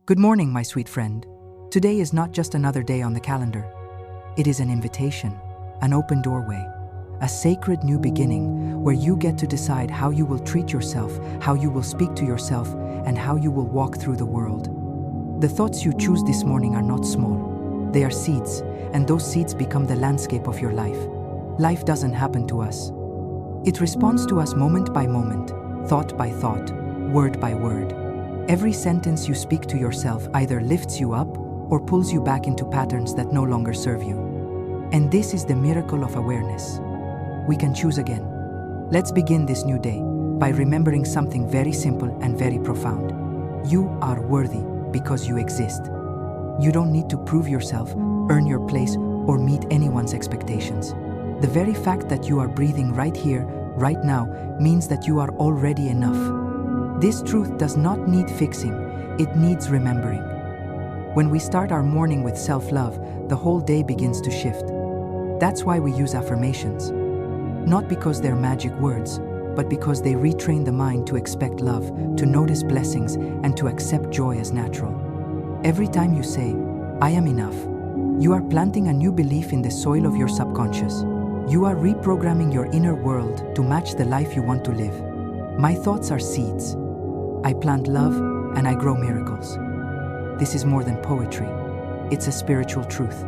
Good morning, my sweet friend. Today is not just another day on the calendar. It is an invitation, an open doorway, a sacred new beginning where you get to decide how you will treat yourself, how you will speak to yourself, and how you will walk through the world. The thoughts you choose this morning are not small. They are seeds, and those seeds become the landscape of your life. Life doesn't happen to us. It responds to us moment by moment, thought by thought, word by word. Every sentence you speak to yourself either lifts you up or pulls you back into patterns that no longer serve you. And this is the miracle of awareness. We can choose again. Let's begin this new day by remembering something very simple and very profound. You are worthy because you exist. You don't need to prove yourself, earn your place, or meet anyone's expectations. The very fact that you are breathing right here, right now, means that you are already enough. This truth does not need fixing, it needs remembering. When we start our morning with self-love, the whole day begins to shift. That's why we use affirmations. Not because they're magic words, but because they retrain the mind to expect love, to notice blessings, and to accept joy as natural. Every time you say, "I am enough," you are planting a new belief in the soil of your subconscious. You are reprogramming your inner world to match the life you want to live. My thoughts are seeds. I plant love and I grow miracles. This is more than poetry. It's a spiritual truth.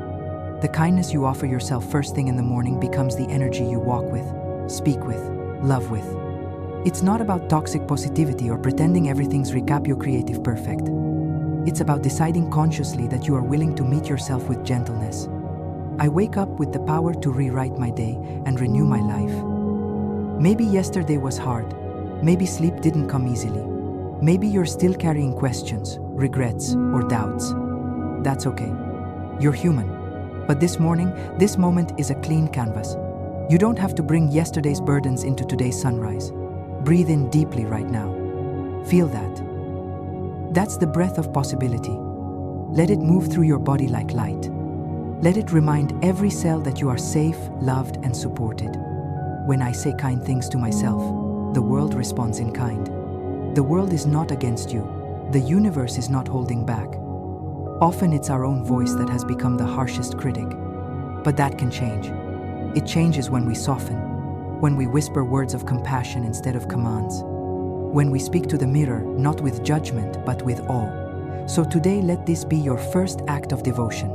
The kindness you offer yourself first thing in the morning becomes the energy you walk with, speak with, love with. It's not about toxic positivity or pretending everything's recapio creative perfect. It's about deciding consciously that you are willing to meet yourself with gentleness. I wake up with the power to rewrite my day and renew my life. Maybe yesterday was hard. Maybe sleep didn't come easily. Maybe you're still carrying questions, regrets, or doubts. That's okay. You're human. But this morning, this moment is a clean canvas. You don't have to bring yesterday's burdens into today's sunrise. Breathe in deeply right now. Feel that. That's the breath of possibility. Let it move through your body like light. Let it remind every cell that you are safe, loved, and supported. When I say kind things to myself, the world responds in kind. The world is not against you. The universe is not holding back. Often it's our own voice that has become the harshest critic. But that can change. It changes when we soften, when we whisper words of compassion instead of commands, when we speak to the mirror, not with judgment, but with awe. So today, let this be your first act of devotion.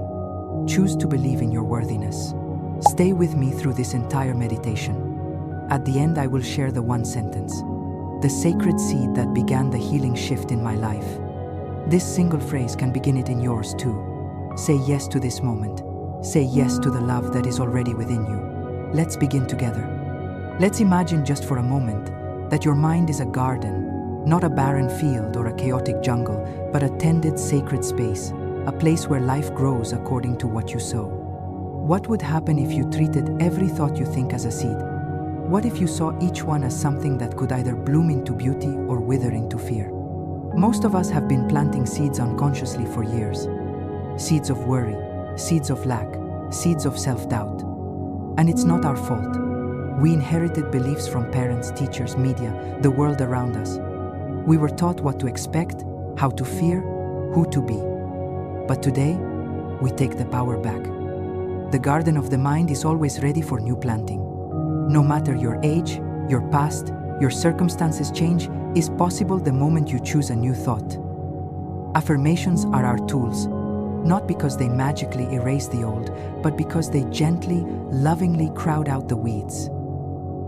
Choose to believe in your worthiness. Stay with me through this entire meditation. At the end, I will share the one sentence, the sacred seed that began the healing shift in my life. This single phrase can begin it in yours too. Say yes to this moment. Say yes to the love that is already within you. Let's begin together. Let's imagine just for a moment that your mind is a garden, not a barren field or a chaotic jungle, but a tended sacred space, a place where life grows according to what you sow. What would happen if you treated every thought you think as a seed? What if you saw each one as something that could either bloom into beauty or wither into fear? Most of us have been planting seeds unconsciously for years. Seeds of worry, seeds of lack, seeds of self-doubt. And it's not our fault. We inherited beliefs from parents, teachers, media, the world around us. We were taught what to expect, how to fear, who to be. But today, we take the power back. The garden of the mind is always ready for new planting. No matter your age, your past, your circumstances change is possible the moment you choose a new thought. Affirmations are our tools, not because they magically erase the old, but because they gently, lovingly crowd out the weeds.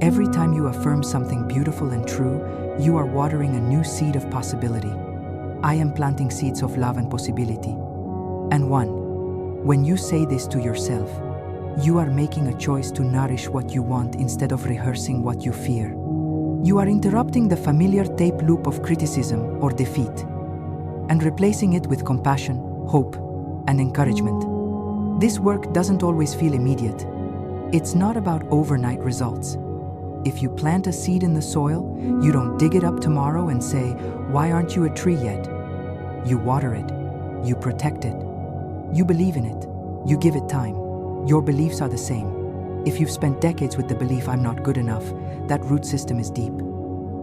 Every time you affirm something beautiful and true, you are watering a new seed of possibility. I am planting seeds of love and possibility. And when you say this to yourself, you are making a choice to nourish what you want instead of rehearsing what you fear. You are interrupting the familiar tape loop of criticism or defeat and replacing it with compassion, hope, and encouragement. This work doesn't always feel immediate. It's not about overnight results. If you plant a seed in the soil, you don't dig it up tomorrow and say, "Why aren't you a tree yet?" You water it. You protect it. You believe in it. You give it time. Your beliefs are the same. If you've spent decades with the belief "I'm not good enough," that root system is deep.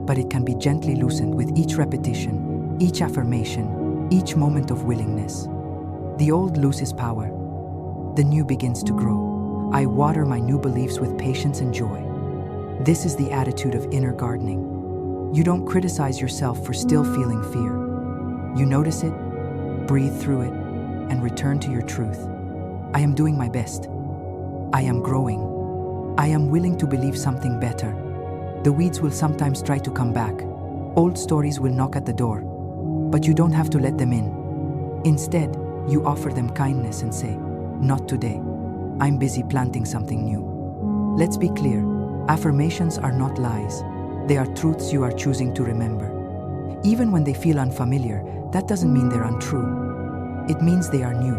But it can be gently loosened with each repetition, each affirmation, each moment of willingness. The old loses power. The new begins to grow. I water my new beliefs with patience and joy. This is the attitude of inner gardening. You don't criticize yourself for still feeling fear. You notice it, breathe through it, and return to your truth. I am doing my best. I am growing. I am willing to believe something better. The weeds will sometimes try to come back. Old stories will knock at the door, but you don't have to let them in. Instead, you offer them kindness and say, "Not today. I'm busy planting something new." Let's be clear, affirmations are not lies. They are truths you are choosing to remember. Even when they feel unfamiliar, that doesn't mean they're untrue. It means they are new.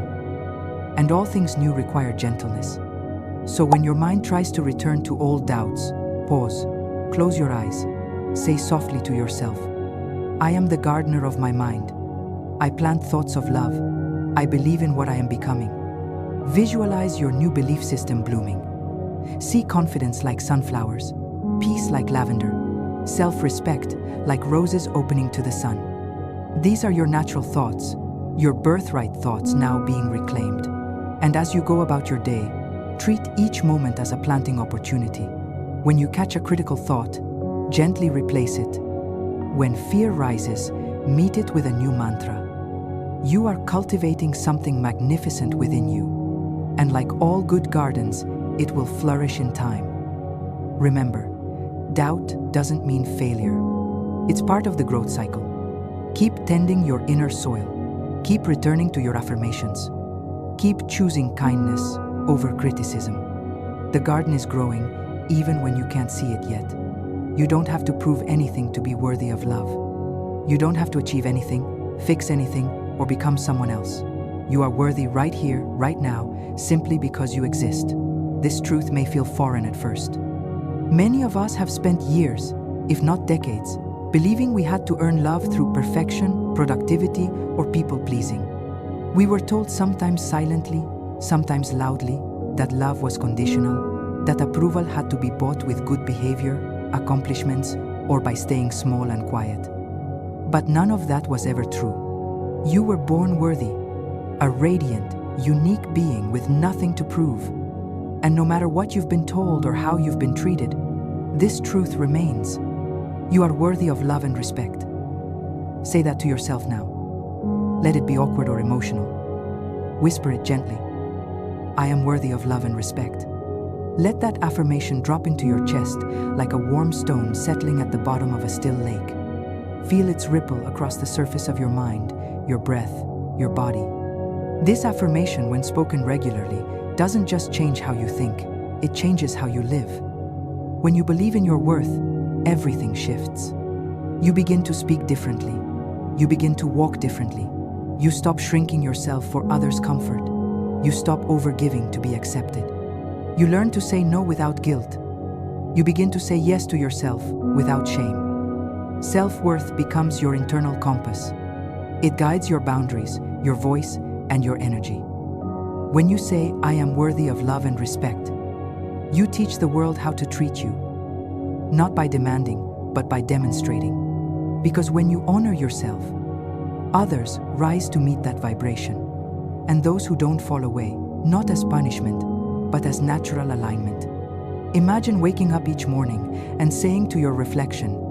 And all things new require gentleness. So when your mind tries to return to old doubts, pause, close your eyes, say softly to yourself, "I am the gardener of my mind. I plant thoughts of love. I believe in what I am becoming." Visualize your new belief system blooming. See confidence like sunflowers, peace like lavender, self-respect like roses opening to the sun. These are your natural thoughts, your birthright thoughts now being reclaimed. And as you go about your day, treat each moment as a planting opportunity. When you catch a critical thought, gently replace it. When fear rises, meet it with a new mantra. You are cultivating something magnificent within you. And like all good gardens, it will flourish in time. Remember, doubt doesn't mean failure. It's part of the growth cycle. Keep tending your inner soil. Keep returning to your affirmations. Keep choosing kindness over criticism. The garden is growing even when you can't see it yet. You don't have to prove anything to be worthy of love. You don't have to achieve anything, fix anything, or become someone else. You are worthy right here, right now, simply because you exist. This truth may feel foreign at first. Many of us have spent years, if not decades, believing we had to earn love through perfection, productivity, or people-pleasing. We were told sometimes silently, sometimes loudly, that love was conditional, that approval had to be bought with good behavior, accomplishments, or by staying small and quiet. But none of that was ever true. You were born worthy, a radiant, unique being with nothing to prove. And no matter what you've been told or how you've been treated, this truth remains. You are worthy of love and respect. Say that to yourself now. Let it be awkward or emotional. Whisper it gently. I am worthy of love and respect. Let that affirmation drop into your chest like a warm stone settling at the bottom of a still lake. Feel its ripple across the surface of your mind, your breath, your body. This affirmation, when spoken regularly, doesn't just change how you think, it changes how you live. When you believe in your worth, everything shifts. You begin to speak differently. You begin to walk differently. You stop shrinking yourself for others' comfort. You stop overgiving to be accepted. You learn to say no without guilt. You begin to say yes to yourself without shame. Self-worth becomes your internal compass. It guides your boundaries, your voice, and your energy. When you say, I am worthy of love and respect, you teach the world how to treat you. Not by demanding, but by demonstrating. Because when you honor yourself, others rise to meet that vibration. And those who don't fall away, not as punishment, but as natural alignment. Imagine waking up each morning and saying to your reflection,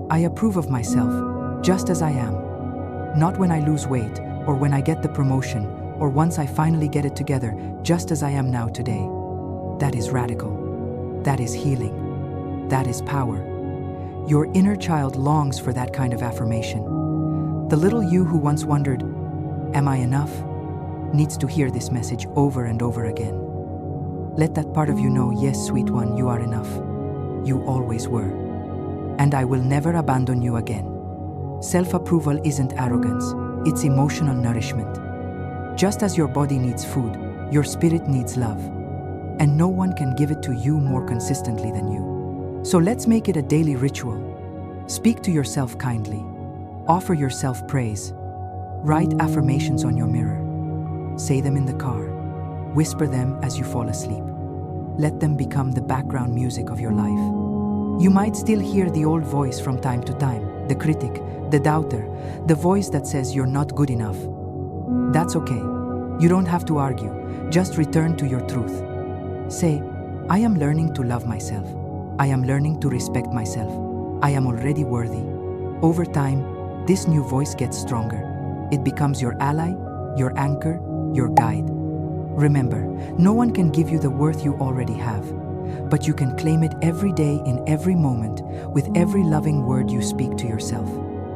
I approve of myself, just as I am. Not when I lose weight, or when I get the promotion, or once I finally get it together, just as I am now today. That is radical. That is healing. That is power. Your inner child longs for that kind of affirmation. The little you who once wondered, am I enough? Needs to hear this message over and over again. Let that part of you know, yes, sweet one, you are enough. You always were. And I will never abandon you again. Self-approval isn't arrogance, it's emotional nourishment. Just as your body needs food, your spirit needs love. And no one can give it to you more consistently than you. So let's make it a daily ritual. Speak to yourself kindly. Offer yourself praise. Write affirmations on your mirror. Say them in the car. Whisper them as you fall asleep. Let them become the background music of your life. You might still hear the old voice from time to time, the critic, the doubter, the voice that says you're not good enough. That's okay. You don't have to argue. Just return to your truth. Say, I am learning to love myself. I am learning to respect myself. I am already worthy. Over time, this new voice gets stronger. It becomes your ally, your anchor, your guide. Remember, no one can give you the worth you already have, but you can claim it every day in every moment with every loving word you speak to yourself.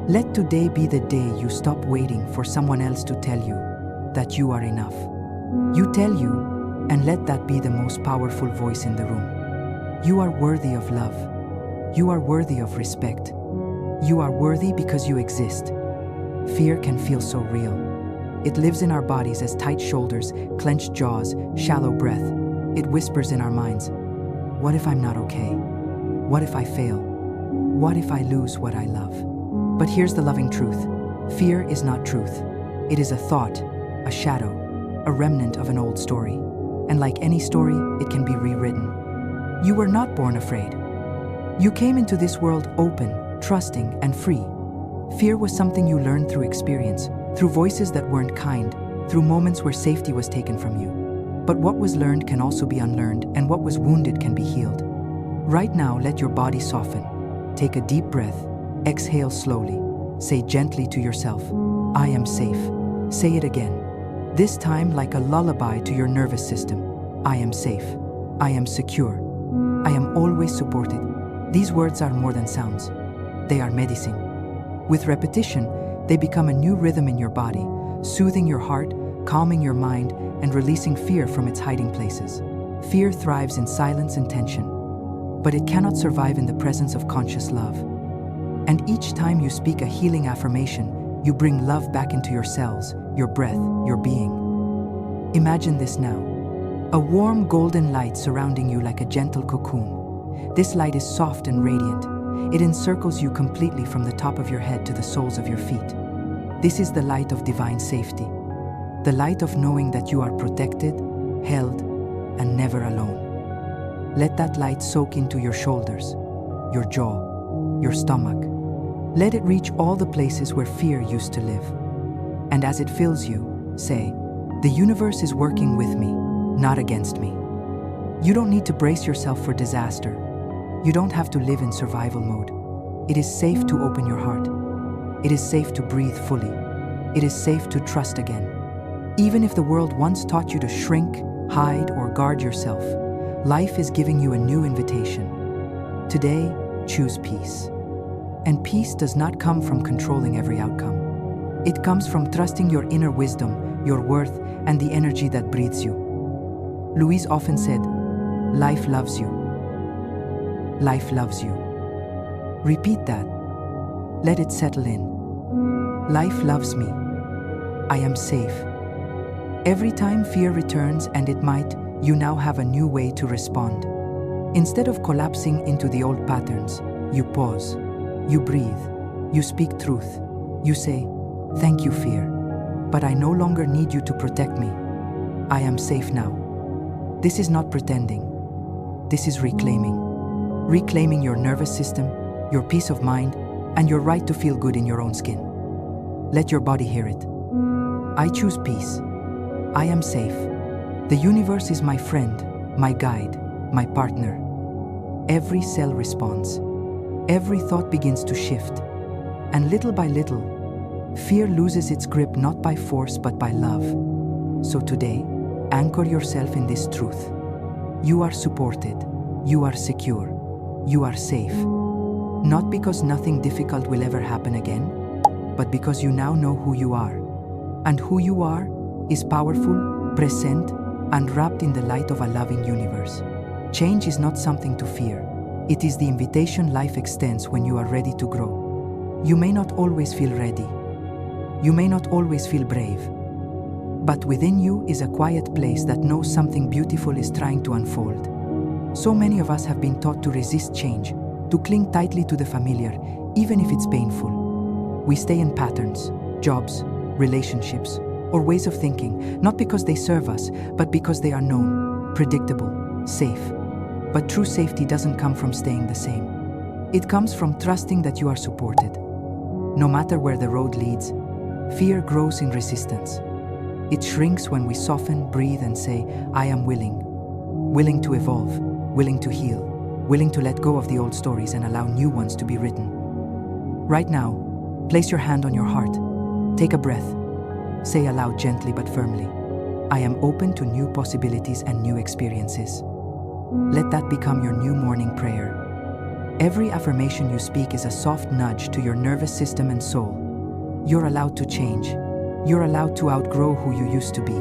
Let today be the day you stop waiting for someone else to tell you that you are enough. You tell you, and let that be the most powerful voice in the room. You are worthy of love. You are worthy of respect. You are worthy because you exist. Fear can feel so real. It lives in our bodies as tight shoulders, clenched jaws, shallow breath. It whispers in our minds, what if I'm not okay? What if I fail? What if I lose what I love? But here's the loving truth. Fear is not truth. It is a thought, a shadow, a remnant of an old story. And like any story, it can be rewritten. You were not born afraid. You came into this world open, trusting, and free. Fear was something you learned through experience, through voices that weren't kind, through moments where safety was taken from you. But what was learned can also be unlearned, and what was wounded can be healed. Right now, let your body soften. Take a deep breath. Exhale slowly. Say gently to yourself, I am safe. Say it again. This time like a lullaby to your nervous system. I am safe. I am secure. I am always supported. These words are more than sounds. They are medicine. With repetition, they become a new rhythm in your body, soothing your heart, calming your mind, and releasing fear from its hiding places. Fear thrives in silence and tension, but it cannot survive in the presence of conscious love. And each time you speak a healing affirmation, you bring love back into your cells, your breath, your being. Imagine this now. A warm golden light surrounding you like a gentle cocoon. This light is soft and radiant. It encircles you completely from the top of your head to the soles of your feet. This is the light of divine safety. The light of knowing that you are protected, held, and never alone. Let that light soak into your shoulders, your jaw, your stomach. Let it reach all the places where fear used to live. And as it fills you, say, the universe is working with me, not against me. You don't need to brace yourself for disaster. You don't have to live in survival mode. It is safe to open your heart. It is safe to breathe fully. It is safe to trust again. Even if the world once taught you to shrink, hide, or guard yourself, life is giving you a new invitation. Today, choose peace. And peace does not come from controlling every outcome. It comes from trusting your inner wisdom, your worth, and the energy that breathes you. Louise often said, life loves you. Life loves you. Repeat that. Let it settle in. Life loves me. I am safe. Every time fear returns, and it might, you now have a new way to respond. Instead of collapsing into the old patterns, you pause. You breathe. You speak truth. You say, thank you, fear, but I no longer need you to protect me. I am safe now. This is not pretending. This is reclaiming. Reclaiming your nervous system, your peace of mind, and your right to feel good in your own skin. Let your body hear it. I choose peace. I am safe. The universe is my friend, my guide, my partner. Every cell responds. Every thought begins to shift. And little by little, fear loses its grip not by force but by love. So today, anchor yourself in this truth. You are supported. You are secure. You are safe. Not because nothing difficult will ever happen again, but because you now know who you are. And who you are is powerful, present, and wrapped in the light of a loving universe. Change is not something to fear. It is the invitation life extends when you are ready to grow. You may not always feel ready. You may not always feel brave. But within you is a quiet place that knows something beautiful is trying to unfold. So many of us have been taught to resist change, to cling tightly to the familiar, even if it's painful. We stay in patterns, jobs, relationships, or ways of thinking, not because they serve us, but because they are known, predictable, safe. But true safety doesn't come from staying the same. It comes from trusting that you are supported, No matter where the road leads, fear grows in resistance. It shrinks when we soften, breathe, and say, I am willing. Willing to evolve, willing to heal, willing to let go of the old stories and allow new ones to be written. Right now, place your hand on your heart. Take a breath. Say aloud gently but firmly, I am open to new possibilities and new experiences. Let that become your new morning prayer. Every affirmation you speak is a soft nudge to your nervous system and soul. You're allowed to change. You're allowed to outgrow who you used to be.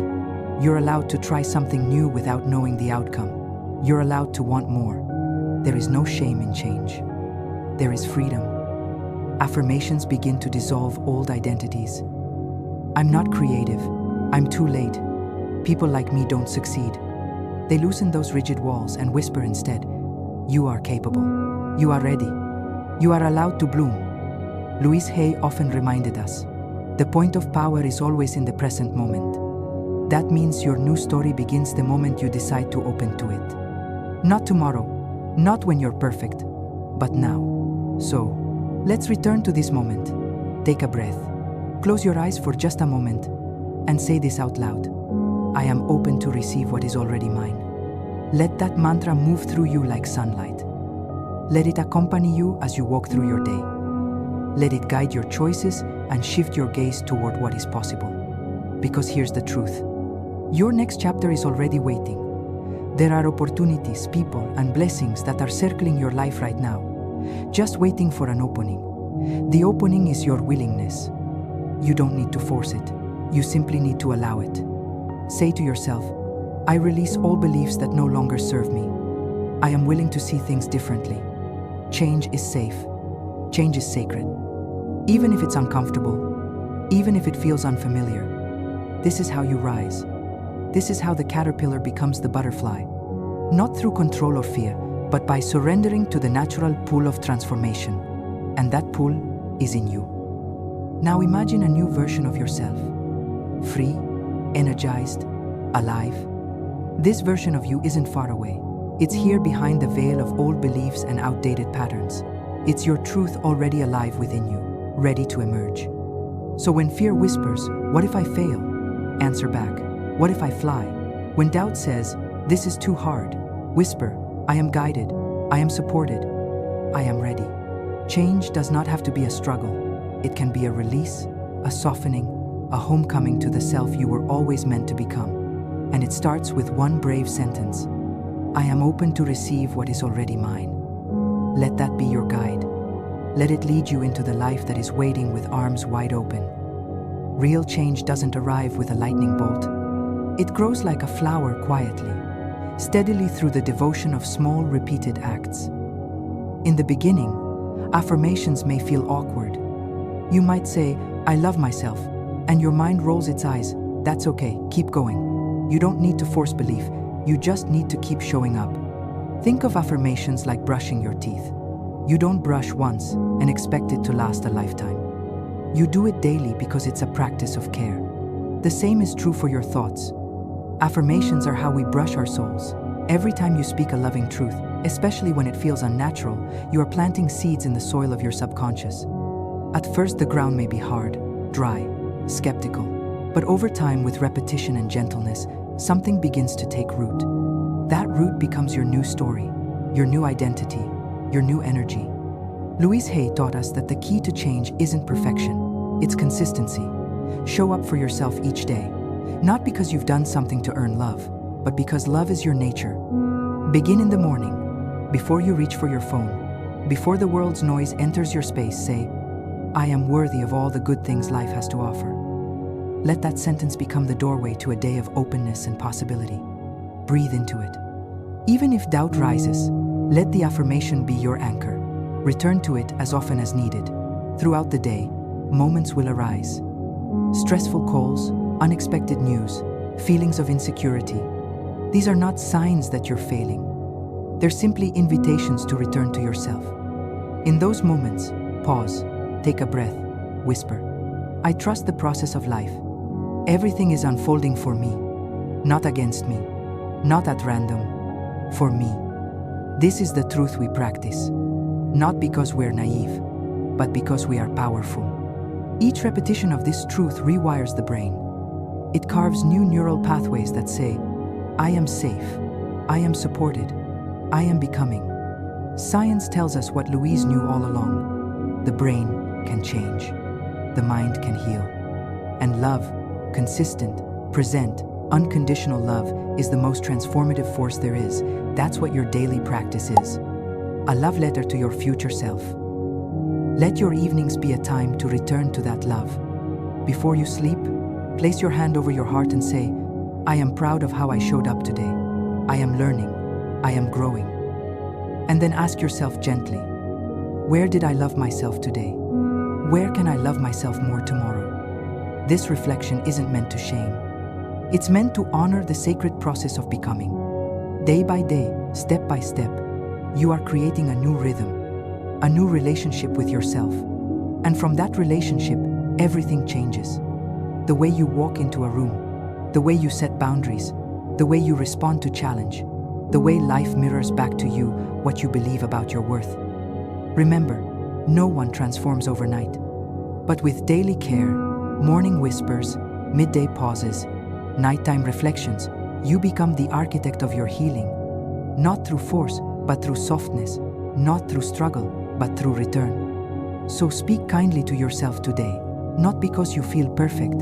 You're allowed to try something new without knowing the outcome. You're allowed to want more. There is no shame in change. There is freedom. Affirmations begin to dissolve old identities. I'm not creative. I'm too late. People like me don't succeed. They loosen those rigid walls and whisper instead, you are capable. You are ready. You are allowed to bloom. Louise Hay often reminded us, the point of power is always in the present moment. That means your new story begins the moment you decide to open to it. Not tomorrow, not when you're perfect, but now. So, let's return to this moment. Take a breath. Close your eyes for just a moment and say this out loud. I am open to receive what is already mine. Let that mantra move through you like sunlight. Let it accompany you as you walk through your day. Let it guide your choices and shift your gaze toward what is possible. Because here's the truth. Your next chapter is already waiting. There are opportunities, people, and blessings that are circling your life right now, just waiting for an opening. The opening is your willingness. You don't need to force it. You simply need to allow it. Say to yourself, I release all beliefs that no longer serve me. I am willing to see things differently. Change is safe. Change is sacred. Even if it's uncomfortable, even if it feels unfamiliar, this is how you rise. This is how the caterpillar becomes the butterfly. Not through control or fear, but by surrendering to the natural pull of transformation. And that pull is in you. Now imagine a new version of yourself. Free, energized, alive. This version of you isn't far away. It's here behind the veil of old beliefs and outdated patterns. It's your truth already alive within you, ready to emerge. So when fear whispers, what if I fail? Answer back, what if I fly? When doubt says, this is too hard, whisper, I am guided, I am supported, I am ready. Change does not have to be a struggle. It can be a release, a softening, a homecoming to the self you were always meant to become. And it starts with one brave sentence. I am open to receive what is already mine. Let that be your guide. Let it lead you into the life that is waiting with arms wide open. Real change doesn't arrive with a lightning bolt. It grows like a flower quietly, steadily through the devotion of small repeated acts. In the beginning, affirmations may feel awkward. You might say, I love myself, and your mind rolls its eyes. That's okay, keep going. You don't need to force belief, you just need to keep showing up. Think of affirmations like brushing your teeth. You don't brush once and expect it to last a lifetime. You do it daily because it's a practice of care. The same is true for your thoughts. Affirmations are how we brush our souls. Every time you speak a loving truth, especially when it feels unnatural, you are planting seeds in the soil of your subconscious. At first, the ground may be hard, dry, skeptical. But over time, with repetition and gentleness, something begins to take root. That root becomes your new story, your new identity, your new energy. Louise Hay taught us that the key to change isn't perfection, it's consistency. Show up for yourself each day, not because you've done something to earn love, but because love is your nature. Begin in the morning, before you reach for your phone, before the world's noise enters your space, say, I am worthy of all the good things life has to offer. Let that sentence become the doorway to a day of openness and possibility. Breathe into it. Even if doubt rises, let the affirmation be your anchor. Return to it as often as needed. Throughout the day, moments will arise. Stressful calls, unexpected news, feelings of insecurity. These are not signs that you're failing. They're simply invitations to return to yourself. In those moments, pause, take a breath, whisper, I trust the process of life. Everything is unfolding for me, not against me, not at random, for me. This is the truth we practice, not because we're naive, but because we are powerful. Each repetition of this truth rewires the brain. It carves new neural pathways that say, I am safe, I am supported, I am becoming. Science tells us what Louise knew all along. The brain can change. The mind can heal. And love, consistent, present, unconditional love, is the most transformative force there is. That's what your daily practice is. A love letter to your future self. Let your evenings be a time to return to that love. Before you sleep, place your hand over your heart and say, I am proud of how I showed up today. I am learning. I am growing. And then ask yourself gently, where did I love myself today? Where can I love myself more tomorrow? This reflection isn't meant to shame. It's meant to honor the sacred process of becoming. Day by day, step by step, you are creating a new rhythm, a new relationship with yourself. And from that relationship, everything changes. The way you walk into a room, the way you set boundaries, the way you respond to challenge, the way life mirrors back to you what you believe about your worth. Remember, no one transforms overnight. But with daily care, morning whispers, midday pauses, nighttime reflections, you become the architect of your healing. Not through force, but through softness. Not through struggle, but through return. So speak kindly to yourself today, not because you feel perfect,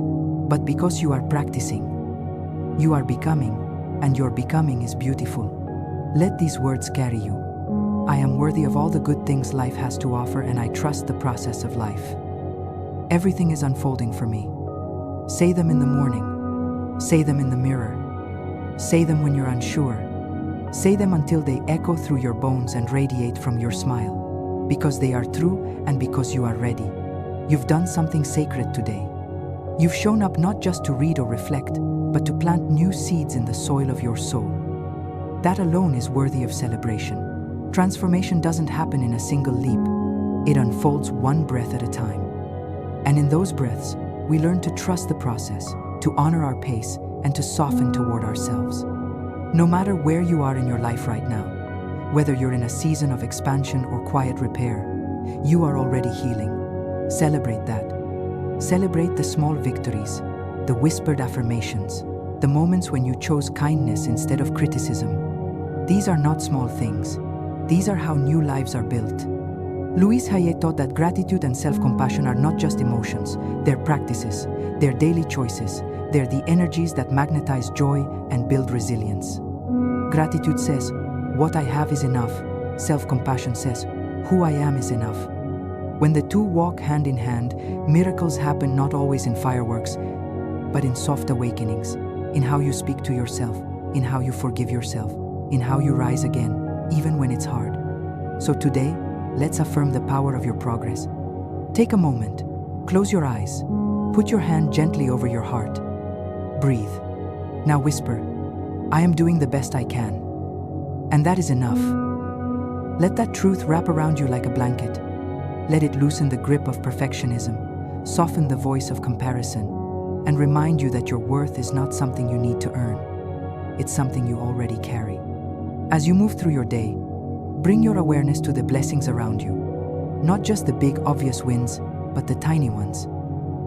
but because you are practicing. You are becoming, and your becoming is beautiful. Let these words carry you. I am worthy of all the good things life has to offer, and I trust the process of life. Everything is unfolding for me. Say them in the morning. Say them in the mirror. Say them when you're unsure. Say them until they echo through your bones and radiate from your smile. Because they are true and because you are ready. You've done something sacred today. You've shown up not just to read or reflect, but to plant new seeds in the soil of your soul. That alone is worthy of celebration. Transformation doesn't happen in a single leap. It unfolds one breath at a time. And in those breaths, we learn to trust the process, to honor our pace, and to soften toward ourselves. No matter where you are in your life right now, whether you're in a season of expansion or quiet repair, you are already healing. Celebrate that. Celebrate the small victories, the whispered affirmations, the moments when you chose kindness instead of criticism. These are not small things. These are how new lives are built. Louise taught that gratitude and self-compassion are not just emotions, they're practices, they're daily choices, they're the energies that magnetize joy and build resilience. Gratitude says, what I have is enough. Self-compassion says, who I am is enough. When the two walk hand in hand, miracles happen not always in fireworks, but in soft awakenings, in how you speak to yourself, in how you forgive yourself, in how you rise again, even when it's hard. So today, let's affirm the power of your progress. Take a moment, close your eyes, put your hand gently over your heart. Breathe. Now whisper, I am doing the best I can. And that is enough. Let that truth wrap around you like a blanket. Let it loosen the grip of perfectionism, soften the voice of comparison, and remind you that your worth is not something you need to earn. It's something you already carry. As you move through your day, bring your awareness to the blessings around you. Not just the big obvious wins, but the tiny ones.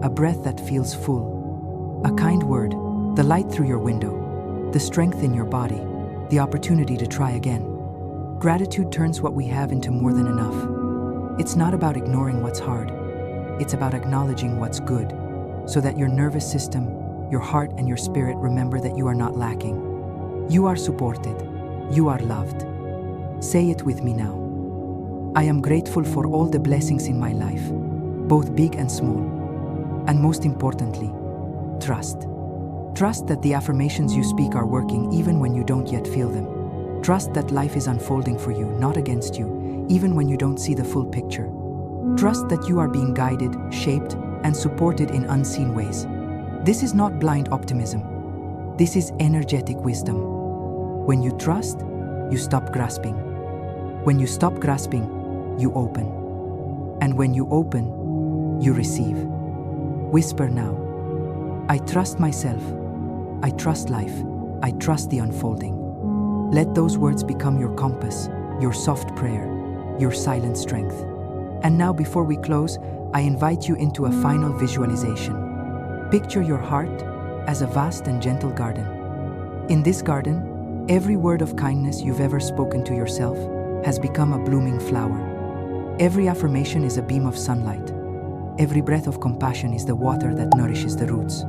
A breath that feels full. A kind word, the light through your window, the strength in your body, the opportunity to try again. Gratitude turns what we have into more than enough. It's not about ignoring what's hard. It's about acknowledging what's good, so that your nervous system, your heart, and your spirit remember that you are not lacking. You are supported. You are loved. Say it with me now. I am grateful for all the blessings in my life, both big and small. And most importantly, trust. Trust that the affirmations you speak are working even when you don't yet feel them. Trust that life is unfolding for you, not against you, even when you don't see the full picture. Trust that you are being guided, shaped, and supported in unseen ways. This is not blind optimism. This is energetic wisdom. When you trust, you stop grasping. When you stop grasping, you open. And when you open, you receive. Whisper now. I trust myself. I trust life. I trust the unfolding. Let those words become your compass, your soft prayer, your silent strength. And now, before we close, I invite you into a final visualization. Picture your heart as a vast and gentle garden. In this garden, every word of kindness you've ever spoken to yourself has become a blooming flower. Every affirmation is a beam of sunlight. Every breath of compassion is the water that nourishes the roots.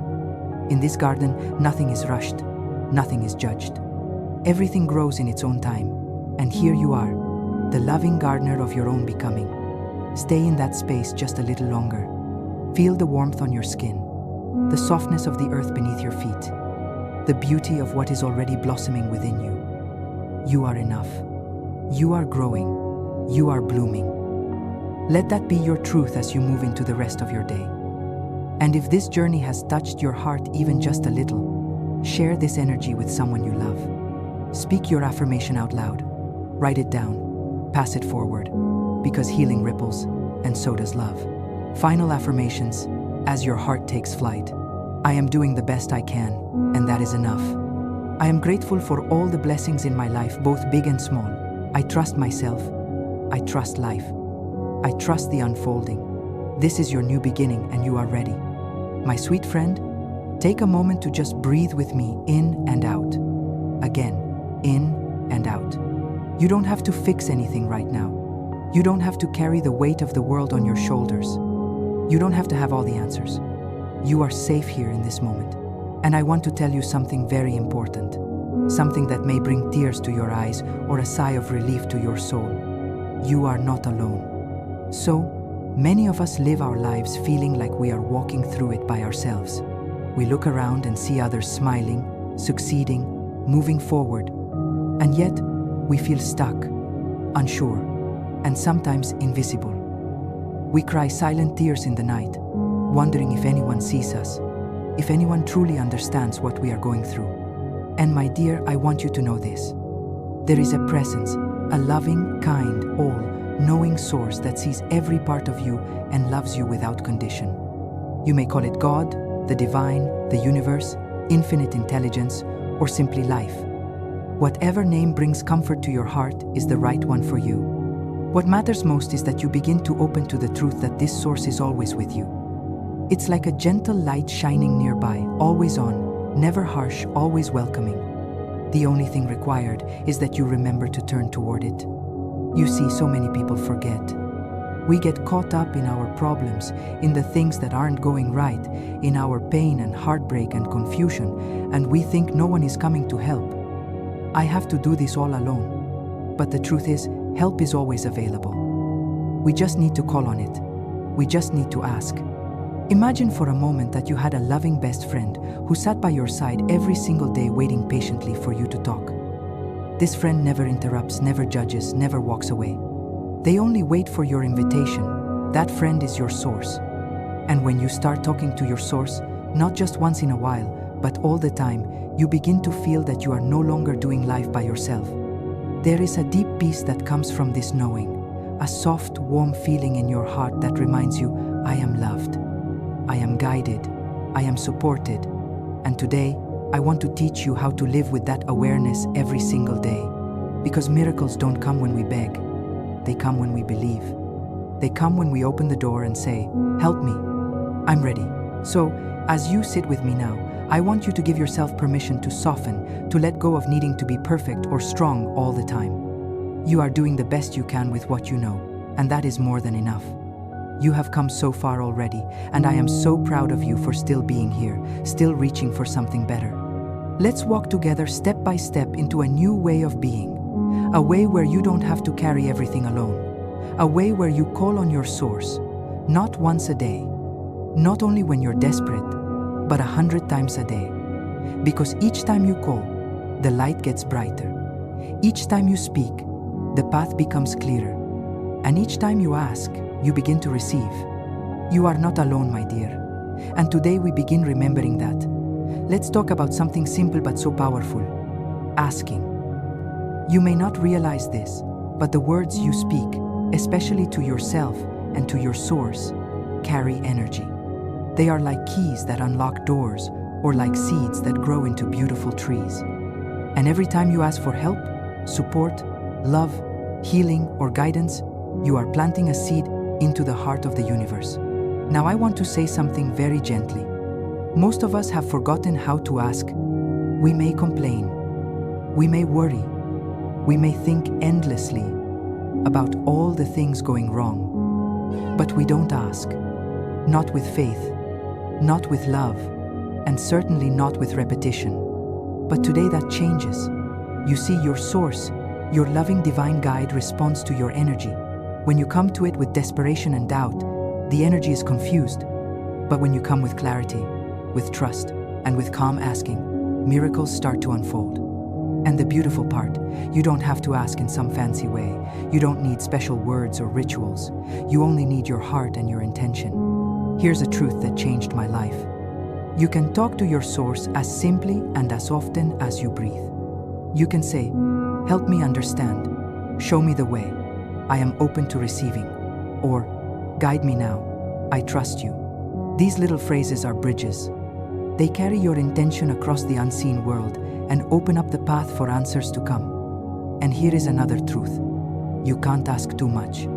In this garden, nothing is rushed, nothing is judged. Everything grows in its own time, and here you are, the loving gardener of your own becoming. Stay in that space just a little longer. Feel the warmth on your skin, the softness of the earth beneath your feet, the beauty of what is already blossoming within you. You are enough. You are growing. You are blooming. Let that be your truth as you move into the rest of your day. And if this journey has touched your heart even just a little, share this energy with someone you love. Speak your affirmation out loud. Write it down. Pass it forward. Because healing ripples, and so does love. Final affirmations. As your heart takes flight. I am doing the best I can, and that is enough. I am grateful for all the blessings in my life, both big and small. I trust myself. I trust life. I trust the unfolding. This is your new beginning, and you are ready. My sweet friend, take a moment to just breathe with me in and out. Again, in and out. You don't have to fix anything right now. You don't have to carry the weight of the world on your shoulders. You don't have to have all the answers. You are safe here in this moment. And I want to tell you something very important. Something that may bring tears to your eyes or a sigh of relief to your soul. You are not alone. So, many of us live our lives feeling like we are walking through it by ourselves. We look around and see others smiling, succeeding, moving forward. And yet, we feel stuck, unsure, and sometimes invisible. We cry silent tears in the night, wondering if anyone sees us, if anyone truly understands what we are going through. And my dear, I want you to know this. There is a presence, a loving, kind, all-knowing source that sees every part of you and loves you without condition. You may call it God, the divine, the universe, infinite intelligence, or simply life. Whatever name brings comfort to your heart is the right one for you. What matters most is that you begin to open to the truth that this source is always with you. It's like a gentle light shining nearby, always on, never harsh, always welcoming. The only thing required is that you remember to turn toward it. You see, so many people forget. We get caught up in our problems, in the things that aren't going right, in our pain and heartbreak and confusion, and we think no one is coming to help. I have to do this all alone. But the truth is, help is always available. We just need to call on it. We just need to ask. Imagine for a moment that you had a loving best friend who sat by your side every single day waiting patiently for you to talk. This friend never interrupts, never judges, never walks away. They only wait for your invitation. That friend is your source. And when you start talking to your source, not just once in a while, but all the time, you begin to feel that you are no longer doing life by yourself. There is a deep peace that comes from this knowing, a soft, warm feeling in your heart that reminds you, I am loved, I am guided, I am supported. And today, I want to teach you how to live with that awareness every single day. Because miracles don't come when we beg, they come when we believe. They come when we open the door and say, help me, I'm ready. So, as you sit with me now, I want you to give yourself permission to soften, to let go of needing to be perfect or strong all the time. You are doing the best you can with what you know, and that is more than enough. You have come so far already, and I am so proud of you for still being here, still reaching for something better. Let's walk together step by step into a new way of being, a way where you don't have to carry everything alone, a way where you call on your source, not once a day, not only when you're desperate, but 100 times a day. Because each time you call, the light gets brighter. Each time you speak, the path becomes clearer. And each time you ask, you begin to receive. You are not alone, my dear. And today we begin remembering that. Let's talk about something simple but so powerful. Asking. You may not realize this, but the words you speak, especially to yourself and to your source, carry energy. They are like keys that unlock doors, or like seeds that grow into beautiful trees. And every time you ask for help, support, love, healing, or guidance, you are planting a seed into the heart of the universe. Now I want to say something very gently. Most of us have forgotten how to ask. We may complain. We may worry. We may think endlessly about all the things going wrong. But we don't ask. Not with faith, not with love, and certainly not with repetition. But today that changes. You see, your source, your loving divine guide responds to your energy. When you come to it with desperation and doubt, the energy is confused. But when you come with clarity, with trust, and with calm asking, miracles start to unfold. And the beautiful part, you don't have to ask in some fancy way. You don't need special words or rituals. You only need your heart and your intention. Here's a truth that changed my life. You can talk to your source as simply and as often as you breathe. You can say, "Help me understand. Show me the way. I am open to receiving." Or, "Guide me now. I trust you." These little phrases are bridges. They carry your intention across the unseen world and open up the path for answers to come. And here is another truth. You can't ask too much.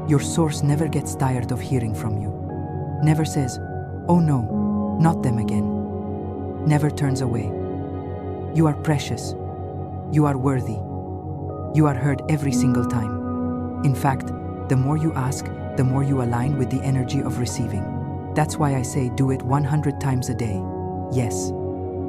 Your source never gets tired of hearing from you. Never says, "Oh no, not them again." Never turns away. You are precious. You are worthy. You are heard every single time. In fact, the more you ask, the more you align with the energy of receiving. That's why I say do it 100 times a day. Yes.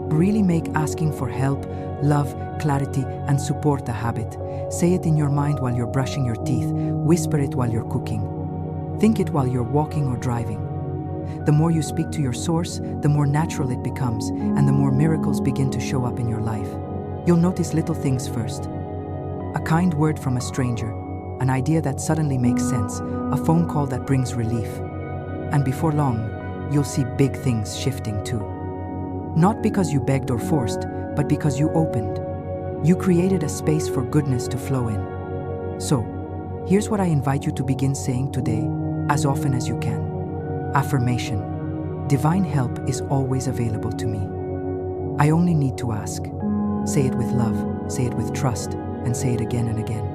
Really make asking for help, love, clarity, and support a habit. Say it in your mind while you're brushing your teeth. Whisper it while you're cooking. Think it while you're walking or driving. The more you speak to your source, the more natural it becomes, and the more miracles begin to show up in your life. You'll notice little things first. A kind word from a stranger, an idea that suddenly makes sense, a phone call that brings relief. And before long, you'll see big things shifting too. Not because you begged or forced, but because you opened. You created a space for goodness to flow in. So, here's what I invite you to begin saying today, as often as you can. Affirmation. Divine help is always available to me. I only need to ask. Say it with love, say it with trust, and say it again and again.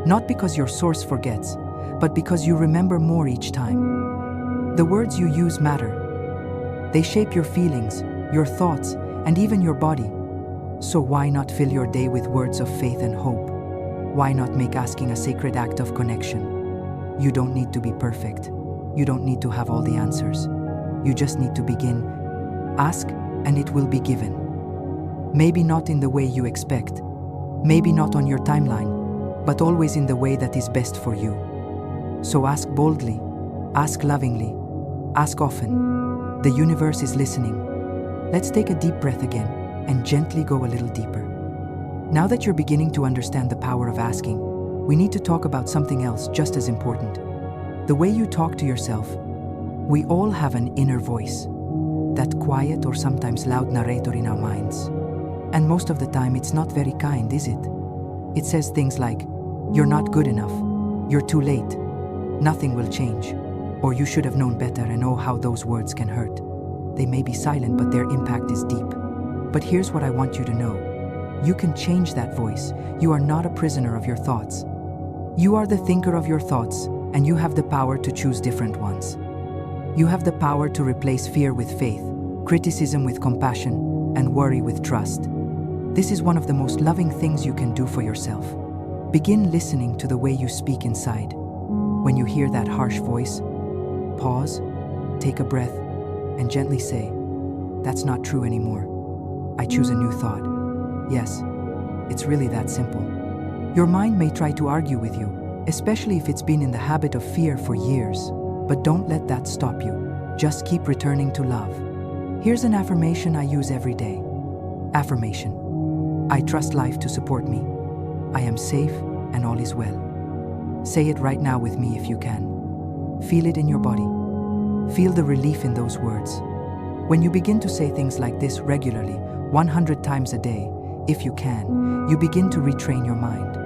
Not because your source forgets, but because you remember more each time. The words you use matter. They shape your feelings, your thoughts, and even your body. So why not fill your day with words of faith and hope? Why not make asking a sacred act of connection? You don't need to be perfect. You don't need to have all the answers. You just need to begin. Ask, and it will be given. Maybe not in the way you expect. Maybe not on your timeline, but always in the way that is best for you. So ask boldly, ask lovingly, ask often. The universe is listening. Let's take a deep breath again and gently go a little deeper. Now that you're beginning to understand the power of asking, we need to talk about something else just as important. The way you talk to yourself. We all have an inner voice, that quiet or sometimes loud narrator in our minds. And most of the time it's not very kind, is it? It says things like, "You're not good enough," "You're too late," "Nothing will change," or "You should have known better," and oh, how those words can hurt. They may be silent, but their impact is deep. But here's what I want you to know. You can change that voice. You are not a prisoner of your thoughts. You are the thinker of your thoughts, and you have the power to choose different ones. You have the power to replace fear with faith, criticism with compassion, and worry with trust. This is one of the most loving things you can do for yourself. Begin listening to the way you speak inside. When you hear that harsh voice, pause, take a breath, and gently say, "That's not true anymore. I choose a new thought." Yes, it's really that simple. Your mind may try to argue with you, especially if it's been in the habit of fear for years. But don't let that stop you. Just keep returning to love. Here's an affirmation I use every day. Affirmation. I trust life to support me. I am safe and all is well. Say it right now with me if you can. Feel it in your body. Feel the relief in those words. When you begin to say things like this regularly, 100 times a day, if you can, you begin to retrain your mind.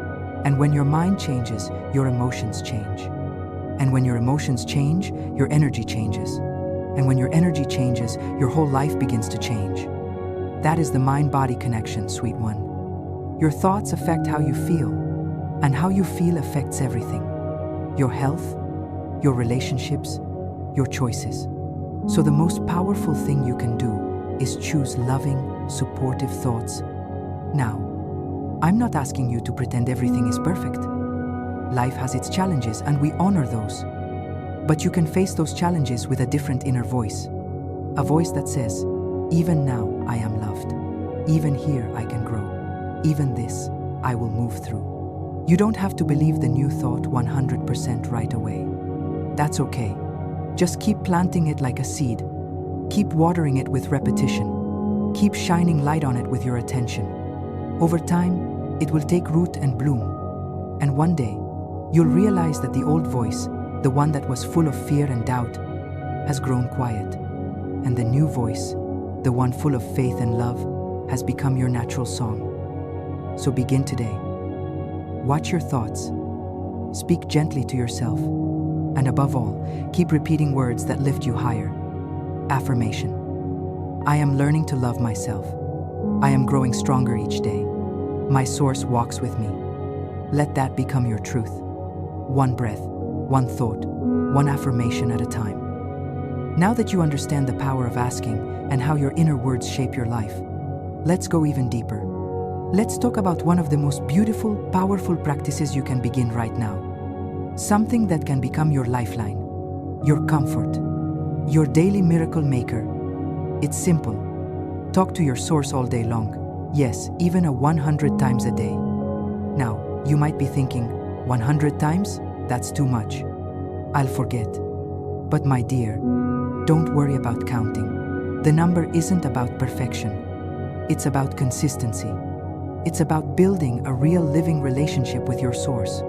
And when your mind changes, your emotions change. And when your emotions change, your energy changes. And when your energy changes, your whole life begins to change. That is the mind-body connection, sweet one. Your thoughts affect how you feel, and how you feel affects everything. Your health, your relationships, your choices. So the most powerful thing you can do is choose loving, supportive thoughts. Now, I'm not asking you to pretend everything is perfect. Life has its challenges and we honor those. But you can face those challenges with a different inner voice. A voice that says, even now I am loved. Even here I can grow. Even this I will move through. You don't have to believe the new thought 100% right away. That's okay. Just keep planting it like a seed. Keep watering it with repetition. Keep shining light on it with your attention. Over time, it will take root and bloom. And one day, you'll realize that the old voice, the one that was full of fear and doubt, has grown quiet. And the new voice, the one full of faith and love, has become your natural song. So begin today. Watch your thoughts. Speak gently to yourself. And above all, keep repeating words that lift you higher. Affirmation. I am learning to love myself. I am growing stronger each day. My source walks with me. Let that become your truth. One breath, one thought, one affirmation at a time. Now that you understand the power of asking and how your inner words shape your life, let's go even deeper. Let's talk about one of the most beautiful, powerful practices you can begin right now. Something that can become your lifeline, your comfort, your daily miracle maker. It's simple. Talk to your source all day long. Yes, even 100 times a day. Now, you might be thinking, 100 times? That's too much. I'll forget. But my dear, don't worry about counting. The number isn't about perfection. It's about consistency. It's about building a real living relationship with your source.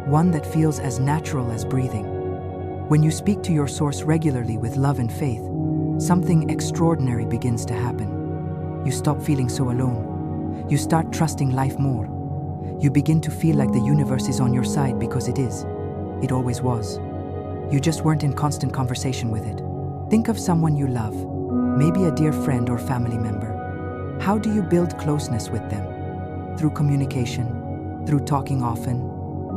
One that feels as natural as breathing. When you speak to your source regularly with love and faith, something extraordinary begins to happen. You stop feeling so alone. You start trusting life more. You begin to feel like the universe is on your side because it is. It always was. You just weren't in constant conversation with it. Think of someone you love, maybe a dear friend or family member. How do you build closeness with them? Through communication, through talking often,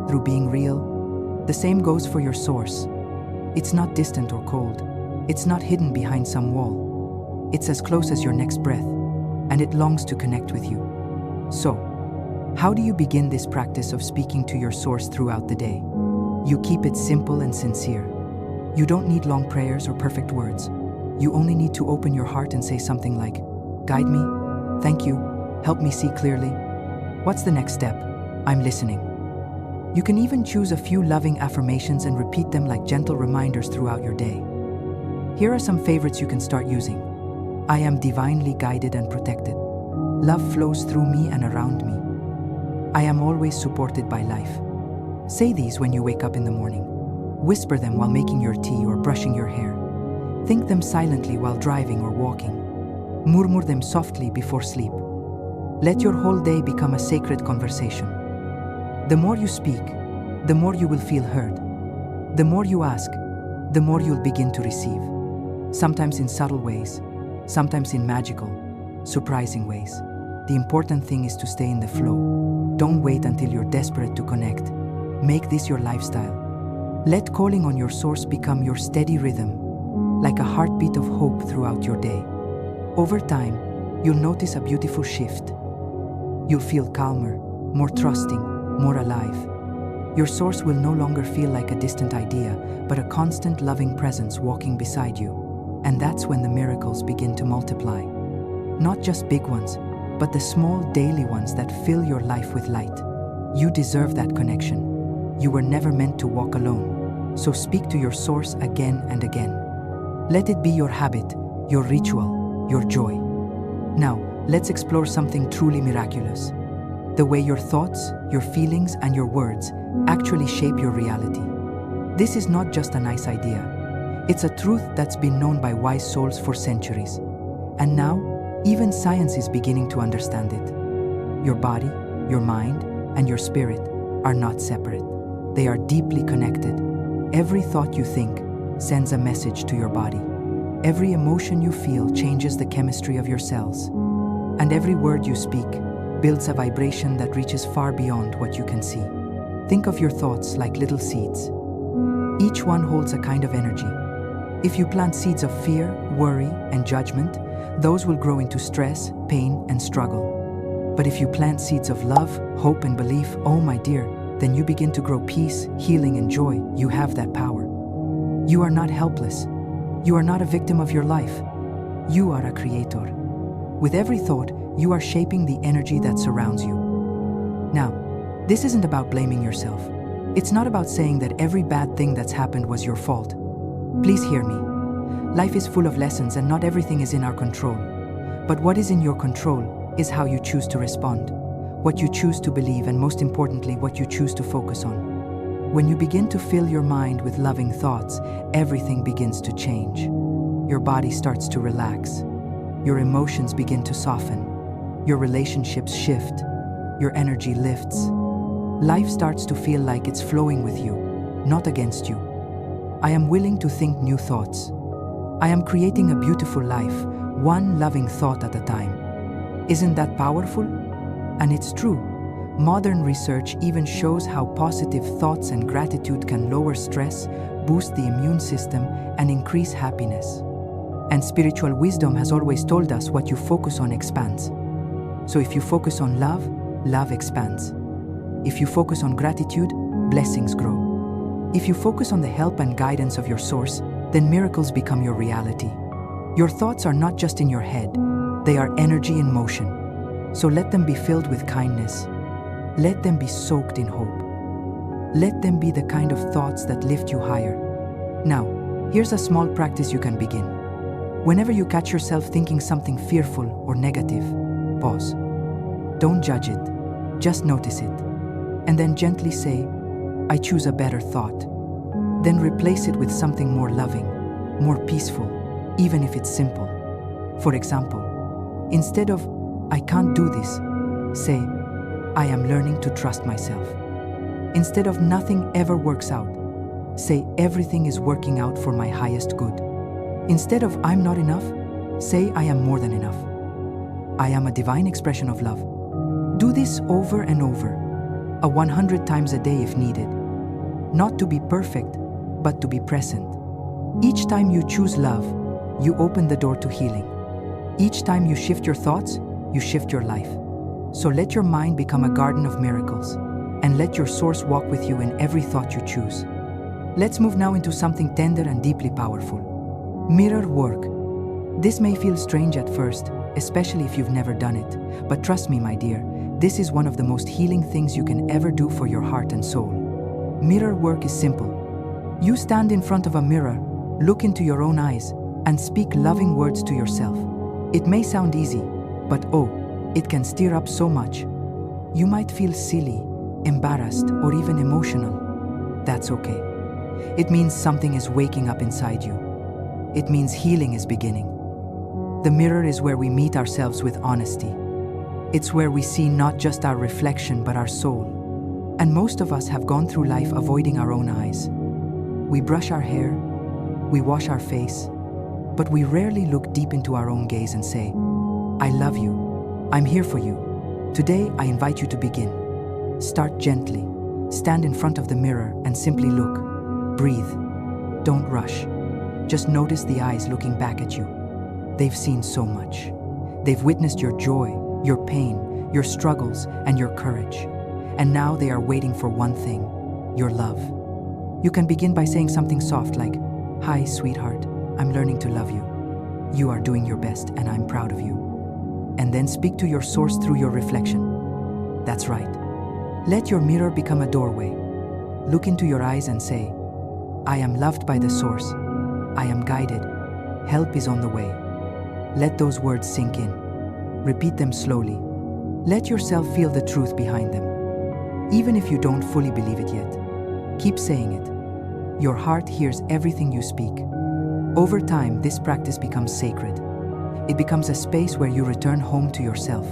through being real. The same goes for your source. It's not distant or cold. It's not hidden behind some wall. It's as close as your next breath, and it longs to connect with you. So, how do you begin this practice of speaking to your source throughout the day? You keep it simple and sincere. You don't need long prayers or perfect words. You only need to open your heart and say something like, guide me, thank you, help me see clearly. What's the next step? I'm listening. You can even choose a few loving affirmations and repeat them like gentle reminders throughout your day. Here are some favorites you can start using. I am divinely guided and protected. Love flows through me and around me. I am always supported by life. Say these when you wake up in the morning. Whisper them while making your tea or brushing your hair. Think them silently while driving or walking. Murmur them softly before sleep. Let your whole day become a sacred conversation. The more you speak, the more you will feel heard. The more you ask, the more you'll begin to receive. Sometimes in subtle ways, sometimes in magical, surprising ways. The important thing is to stay in the flow. Don't wait until you're desperate to connect. Make this your lifestyle. Let calling on your source become your steady rhythm, like a heartbeat of hope throughout your day. Over time, you'll notice a beautiful shift. You'll feel calmer, more trusting, more alive. Your source will no longer feel like a distant idea, but a constant loving presence walking beside you. And that's when the miracles begin to multiply. Not just big ones, but the small daily ones that fill your life with light. You deserve that connection. You were never meant to walk alone. So speak to your source again and again. Let it be your habit, your ritual, your joy. Now, let's explore something truly miraculous. The way your thoughts, your feelings, and your words actually shape your reality. This is not just a nice idea. It's a truth that's been known by wise souls for centuries. And now, even science is beginning to understand it. Your body, your mind, and your spirit are not separate. They are deeply connected. Every thought you think sends a message to your body. Every emotion you feel changes the chemistry of your cells. And every word you speak builds a vibration that reaches far beyond what you can see. Think of your thoughts like little seeds. Each one holds a kind of energy. If you plant seeds of fear, worry, and judgment, those will grow into stress, pain, and struggle. But if you plant seeds of love, hope, and belief, oh my dear, then you begin to grow peace, healing, and joy. You have that power. You are not helpless. You are not a victim of your life. You are a creator. With every thought, you are shaping the energy that surrounds you. Now, this isn't about blaming yourself. It's not about saying that every bad thing that's happened was your fault. Please hear me. Life is full of lessons and not everything is in our control. But what is in your control is how you choose to respond, what you choose to believe, and most importantly, what you choose to focus on. When you begin to fill your mind with loving thoughts, everything begins to change. Your body starts to relax. Your emotions begin to soften. Your relationships shift. Your energy lifts. Life starts to feel like it's flowing with you, not against you. I am willing to think new thoughts. I am creating a beautiful life, one loving thought at a time. Isn't that powerful? And it's true. Modern research even shows how positive thoughts and gratitude can lower stress, boost the immune system, and increase happiness. And spiritual wisdom has always told us what you focus on expands. So if you focus on love, love expands. If you focus on gratitude, blessings grow. If you focus on the help and guidance of your source, then miracles become your reality. Your thoughts are not just in your head, they are energy in motion. So let them be filled with kindness. Let them be soaked in hope. Let them be the kind of thoughts that lift you higher. Now, here's a small practice you can begin. Whenever you catch yourself thinking something fearful or negative, pause. Don't judge it, just notice it. And then gently say, I choose a better thought. Then replace it with something more loving, more peaceful, even if it's simple. For example, instead of, I can't do this, say, I am learning to trust myself. Instead of nothing ever works out, say everything is working out for my highest good. Instead of I'm not enough, say I am more than enough. I am a divine expression of love. Do this over and over, 100 times a day if needed. Not to be perfect, but to be present. Each time you choose love, you open the door to healing. Each time you shift your thoughts, you shift your life. So let your mind become a garden of miracles, and let your source walk with you in every thought you choose. Let's move now into something tender and deeply powerful. Mirror work. This may feel strange at first, especially if you've never done it, but trust me, my dear, this is one of the most healing things you can ever do for your heart and soul. Mirror work is simple. You stand in front of a mirror, look into your own eyes, and speak loving words to yourself. It may sound easy, but it can stir up so much. You might feel silly, embarrassed, or even emotional. That's okay. It means something is waking up inside you. It means healing is beginning. The mirror is where we meet ourselves with honesty. It's where we see not just our reflection, but our soul. And most of us have gone through life avoiding our own eyes. We brush our hair, we wash our face, but we rarely look deep into our own gaze and say, I love you. I'm here for you. Today, I invite you to begin. Start gently. Stand in front of the mirror and simply look. Breathe. Don't rush. Just notice the eyes looking back at you. They've seen so much. They've witnessed your joy, your pain, your struggles, and your courage. And now they are waiting for one thing, your love. You can begin by saying something soft like, Hi, sweetheart, I'm learning to love you. You are doing your best and I'm proud of you. And then speak to your source through your reflection. That's right. Let your mirror become a doorway. Look into your eyes and say, I am loved by the source. I am guided. Help is on the way. Let those words sink in. Repeat them slowly. Let yourself feel the truth behind them. Even if you don't fully believe it yet, keep saying it. Your heart hears everything you speak. Over time, this practice becomes sacred. It becomes a space where you return home to yourself.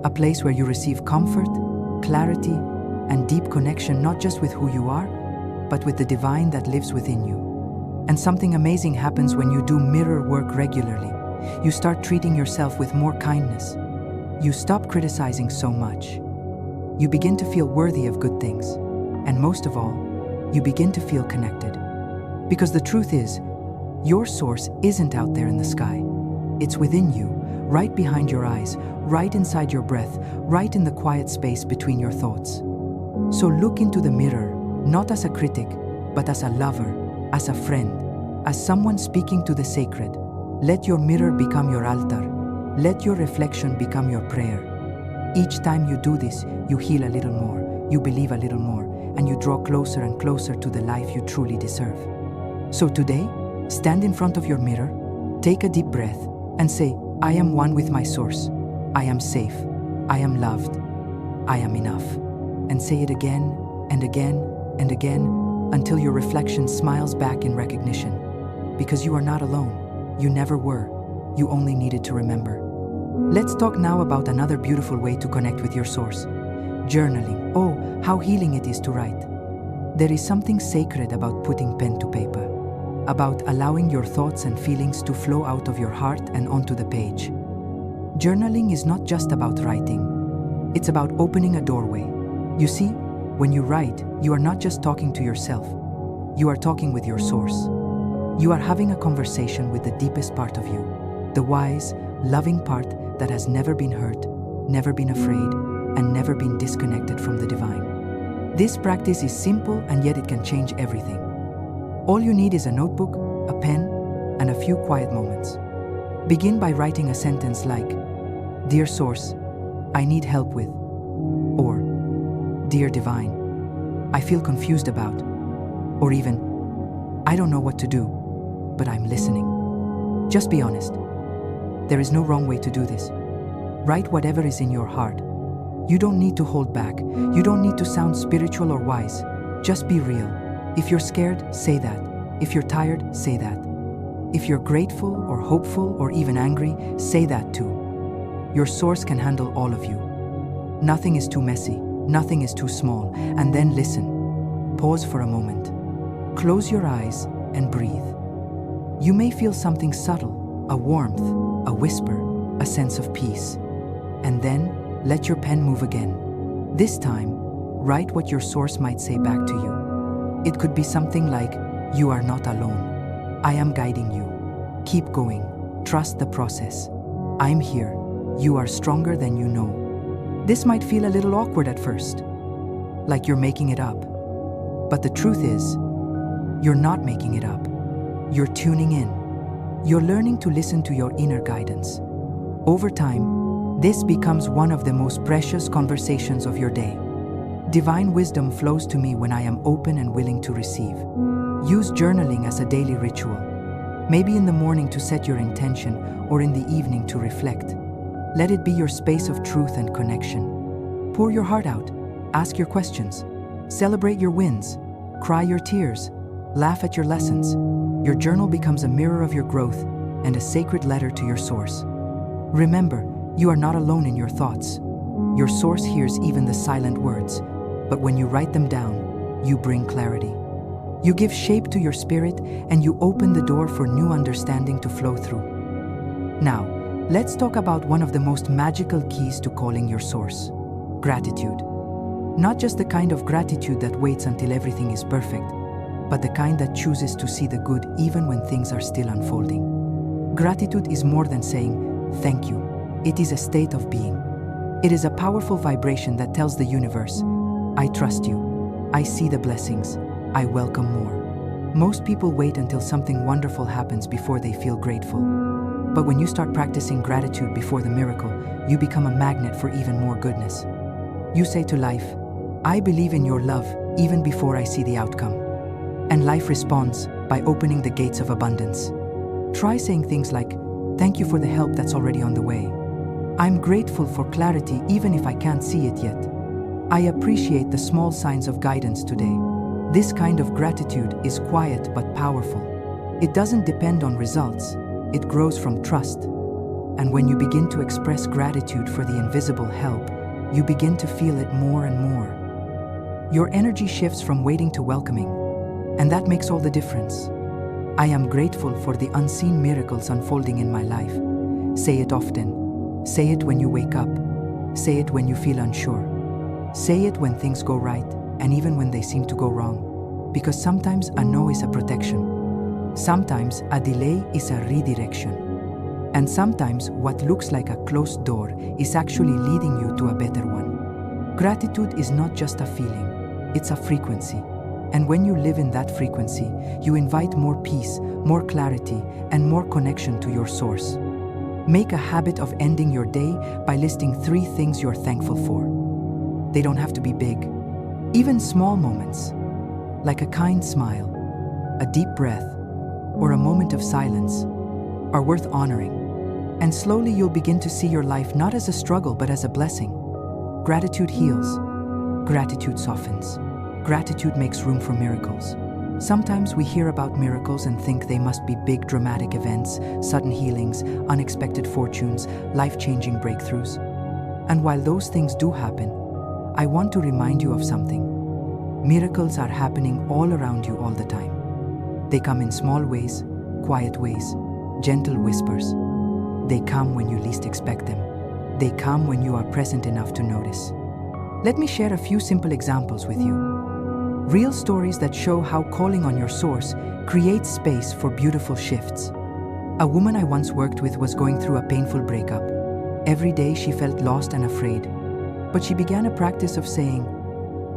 A place where you receive comfort, clarity, and deep connection not just with who you are, but with the divine that lives within you. And something amazing happens when you do mirror work regularly. You start treating yourself with more kindness. You stop criticizing so much. You begin to feel worthy of good things. And most of all, you begin to feel connected. Because the truth is, Your source isn't out there in the sky. It's within you, right behind your eyes, right inside your breath, right in the quiet space between your thoughts. So look into the mirror, not as a critic, but as a lover, as a friend, as someone speaking to the sacred. Let your mirror become your altar. Let your reflection become your prayer. Each time you do this, you heal a little more, you believe a little more, and you draw closer and closer to the life you truly deserve. So today, stand in front of your mirror, take a deep breath, and say, I am one with my source. I am safe. I am loved. I am enough. And say it again and again and again until your reflection smiles back in recognition. Because you are not alone. You never were. You only needed to remember. Let's talk now about another beautiful way to connect with your source. Journaling. Oh, how healing it is to write. There is something sacred about putting pen to paper, about allowing your thoughts and feelings to flow out of your heart and onto the page. Journaling is not just about writing. It's about opening a doorway. You see, when you write, you are not just talking to yourself. You are talking with your source. You are having a conversation with the deepest part of you, the wise, loving part that has never been hurt, never been afraid, and never been disconnected from the divine. This practice is simple, and yet it can change everything. All you need is a notebook, a pen, and a few quiet moments. Begin by writing a sentence like, Dear Source, I need help with, or Dear Divine, I feel confused about, or even, I don't know what to do, but I'm listening. Just be honest. There is no wrong way to do this. Write whatever is in your heart. You don't need to hold back. You don't need to sound spiritual or wise. Just be real. If you're scared, say that. If you're tired, say that. If you're grateful or hopeful or even angry, say that too. Your source can handle all of you. Nothing is too messy. Nothing is too small. And then listen. Pause for a moment. Close your eyes and breathe. You may feel something subtle, a warmth, a whisper, a sense of peace. And then let your pen move again. This time, write what your source might say back to you. It could be something like, You are not alone. I am guiding you. Keep going. Trust the process. I'm here. You are stronger than you know. This might feel a little awkward at first, like you're making it up. But the truth is, you're not making it up. You're tuning in. You're learning to listen to your inner guidance. Over time, this becomes one of the most precious conversations of your day. Divine wisdom flows to me when I am open and willing to receive. Use journaling as a daily ritual. Maybe in the morning to set your intention, or in the evening to reflect. Let it be your space of truth and connection. Pour your heart out. Ask your questions. Celebrate your wins. Cry your tears. Laugh at your lessons. Your journal becomes a mirror of your growth and a sacred letter to your source. Remember, you are not alone in your thoughts. Your source hears even the silent words, but when you write them down, you bring clarity. You give shape to your spirit, and you open the door for new understanding to flow through. Now, let's talk about one of the most magical keys to calling your source: gratitude. Not just the kind of gratitude that waits until everything is perfect, but the kind that chooses to see the good even when things are still unfolding. Gratitude is more than saying, thank you. It is a state of being. It is a powerful vibration that tells the universe, I trust you. I see the blessings. I welcome more. Most people wait until something wonderful happens before they feel grateful. But when you start practicing gratitude before the miracle, you become a magnet for even more goodness. You say to life, I believe in your love even before I see the outcome. And life responds by opening the gates of abundance. Try saying things like, thank you for the help that's already on the way. I'm grateful for clarity even if I can't see it yet. I appreciate the small signs of guidance today. This kind of gratitude is quiet but powerful. It doesn't depend on results. It grows from trust. And when you begin to express gratitude for the invisible help, you begin to feel it more and more. Your energy shifts from waiting to welcoming, and that makes all the difference. I am grateful for the unseen miracles unfolding in my life. Say it often. Say it when you wake up. Say it when you feel unsure. Say it when things go right, and even when they seem to go wrong. Because sometimes a no is a protection. Sometimes a delay is a redirection. And sometimes what looks like a closed door is actually leading you to a better one. Gratitude is not just a feeling, it's a frequency. And when you live in that frequency, you invite more peace, more clarity, and more connection to your source. Make a habit of ending your day by listing 3 things you're thankful for. They don't have to be big. Even small moments, like a kind smile, a deep breath, or a moment of silence, are worth honoring. And slowly you'll begin to see your life not as a struggle but as a blessing. Gratitude heals. Gratitude softens. Gratitude makes room for miracles. Sometimes we hear about miracles and think they must be big dramatic events, sudden healings, unexpected fortunes, life-changing breakthroughs. And while those things do happen, I want to remind you of something. Miracles are happening all around you all the time. They come in small ways, quiet ways, gentle whispers. They come when you least expect them. They come when you are present enough to notice. Let me share a few simple examples with you. Real stories that show how calling on your source creates space for beautiful shifts. A woman I once worked with was going through a painful breakup. Every day she felt lost and afraid, but she began a practice of saying,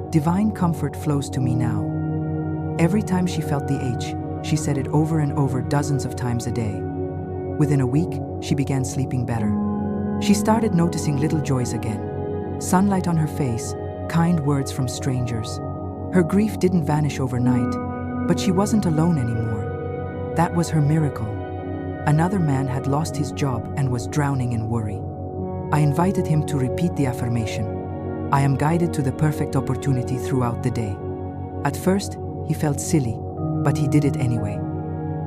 "Divine comfort flows to me now." Every time she felt the ache, she said it over and over dozens of times a day. Within a week, she began sleeping better. She started noticing little joys again. Sunlight on her face, kind words from strangers. Her grief didn't vanish overnight, but she wasn't alone anymore. That was her miracle. Another man had lost his job and was drowning in worry. I invited him to repeat the affirmation, "I am guided to the perfect opportunity throughout the day." At first, he felt silly, but he did it anyway.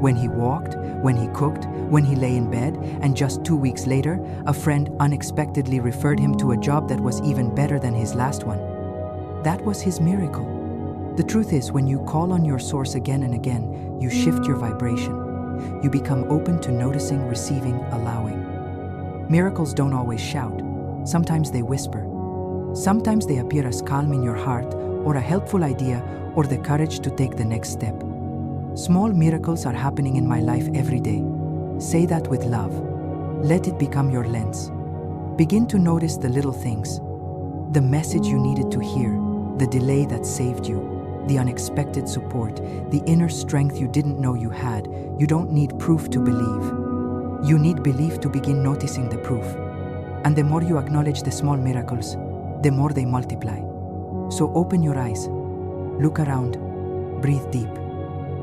When he walked, when he cooked, when he lay in bed, and just 2 weeks later, a friend unexpectedly referred him to a job that was even better than his last one. That was his miracle. The truth is, when you call on your source again and again, you shift your vibration. You become open to noticing, receiving, allowing. Miracles don't always shout. Sometimes they whisper. Sometimes they appear as calm in your heart, or a helpful idea, or the courage to take the next step. Small miracles are happening in my life every day. Say that with love. Let it become your lens. Begin to notice the little things. The message you needed to hear, the delay that saved you, the unexpected support, the inner strength you didn't know you had. You don't need proof to believe. You need belief to begin noticing the proof. And the more you acknowledge the small miracles, the more they multiply. So open your eyes, look around, breathe deep.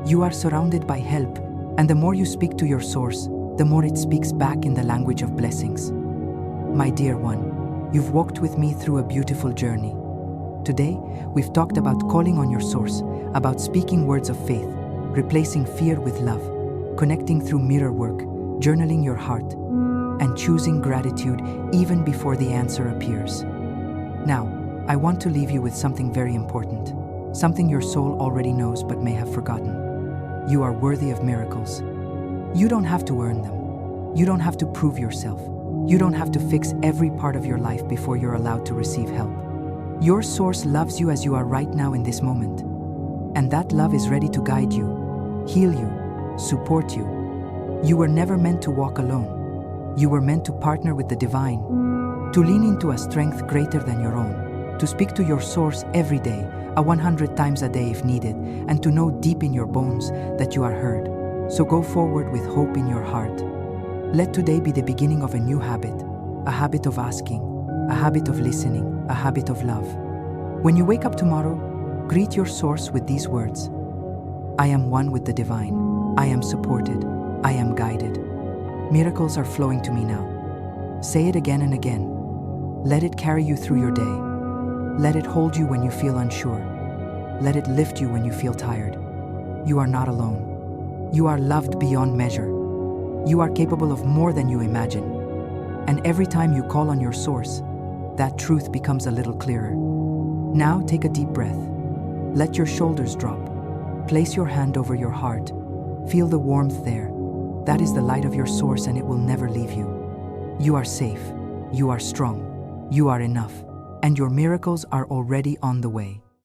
You are surrounded by help, and the more you speak to your source, the more it speaks back in the language of blessings. My dear one, you've walked with me through a beautiful journey. Today, we've talked about calling on your source, about speaking words of faith, replacing fear with love, connecting through mirror work, journaling your heart, and choosing gratitude even before the answer appears. Now, I want to leave you with something very important, something your soul already knows but may have forgotten. You are worthy of miracles. You don't have to earn them. You don't have to prove yourself. You don't have to fix every part of your life before you're allowed to receive help. Your source loves you as you are right now in this moment. And that love is ready to guide you, heal you, support you. You were never meant to walk alone. You were meant to partner with the divine, to lean into a strength greater than your own, to speak to your source every day, 100 times a day if needed, and to know deep in your bones that you are heard. So go forward with hope in your heart. Let today be the beginning of a new habit, a habit of asking, a habit of listening, a habit of love. When you wake up tomorrow, greet your source with these words: I am one with the divine. I am supported. I am guided. Miracles are flowing to me now. Say it again and again. Let it carry you through your day. Let it hold you when you feel unsure. Let it lift you when you feel tired. You are not alone. You are loved beyond measure. You are capable of more than you imagine. And every time you call on your source, that truth becomes a little clearer. Now take a deep breath. Let your shoulders drop. Place your hand over your heart. Feel the warmth there. That is the light of your source, and it will never leave you. You are safe. You are strong. You are enough. And your miracles are already on the way.